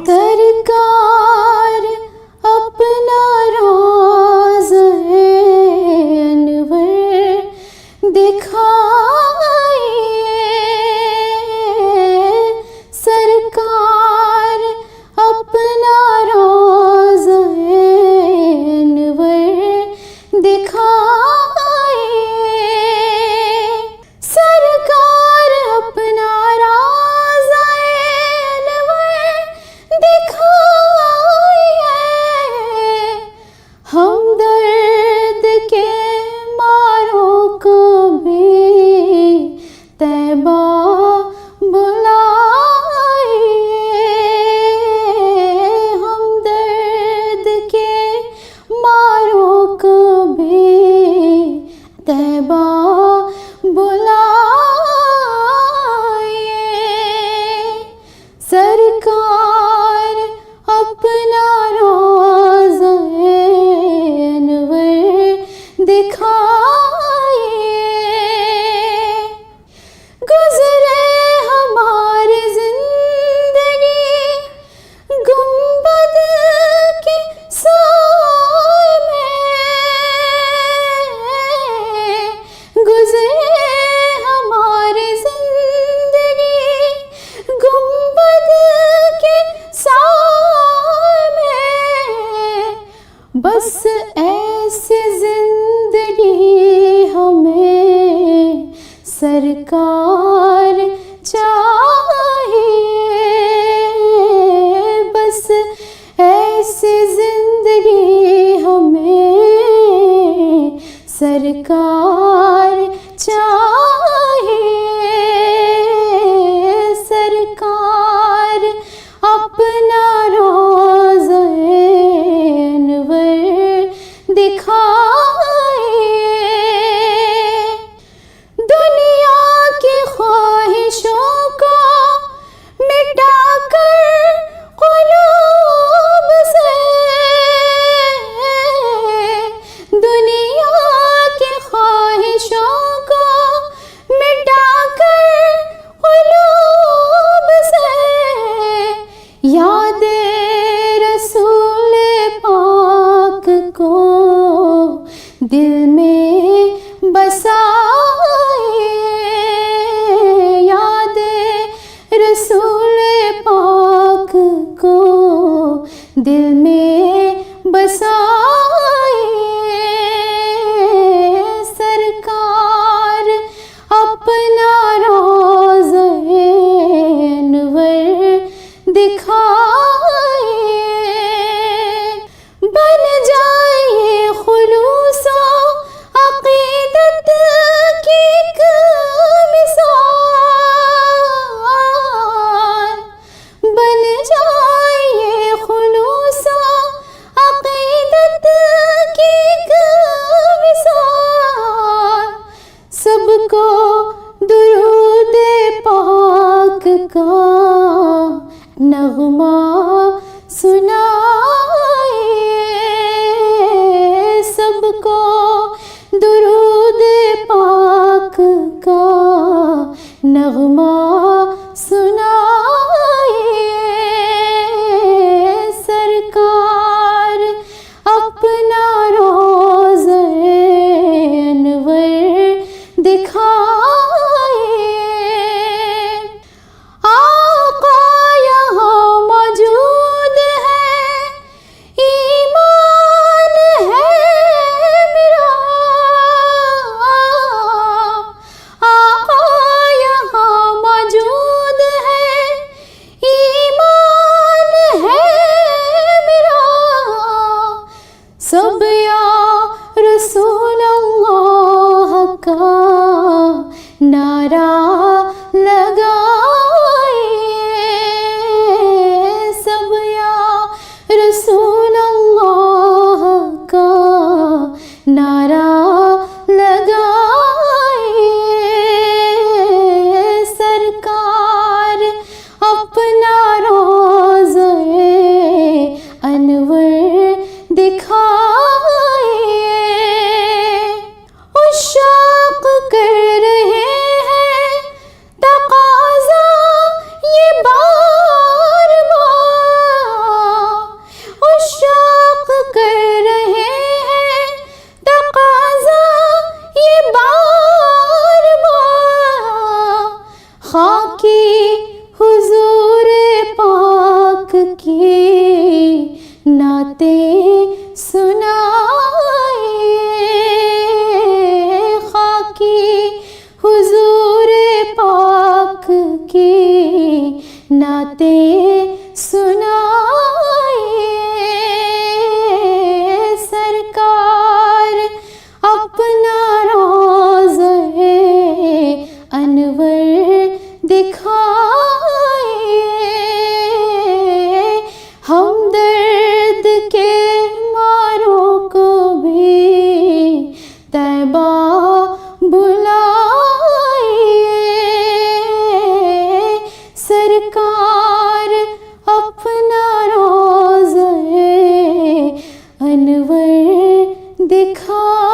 सरकार अपना राज़ अनवर दिखाइए, सरकार अपना राज़ अनवर दिखाइए, सरकार अपना राज़ अनवर दिखाइए, हमदर्द के मारों को भी तैबा बुलाइए, हमदर्द के मारों को भी तैबा बुलाइए, सरकार अपना राज़ अनवर दिखाइए, गुज़रे हमारी ज़िंदगी गुंबद के साए में, गुज़रे हमारी ज़िंदगी गुंबद के साए में, बस ऐसी ज़िंदगी हमें सरकार चाहिए, बस ऐसी ज़िंदगी हमें सरकार चाहिए, सरकार अपना राज़ अनवर दिखाइए, दुनिया की ख्वाहिशों को मिटाकर क़ुलूब से, दुनिया की ख्वाहिशों को मिटाकर क़ुलूब से, याद रसूल पाक को दिल में बसाइए, याद रसूल पाक को दिल में बसाइए, सरकार अपना राज़ अनवर दिखाइए, बन जाइए खुलूसो अक़ीदत की एक मिसाल, बन जाइए खुलूसो अक़ीदत की एक मिसाल, सबको दुरूद पाक का नग़मा सुनाइए, सबको दुरूद पाक का नग़मा सुनाइए, सरकार अपना राज़ अनवर दिखाइए, आका यहाँ मौजूद है, ईमान है मेरा, आका यहाँ अनवर दिखा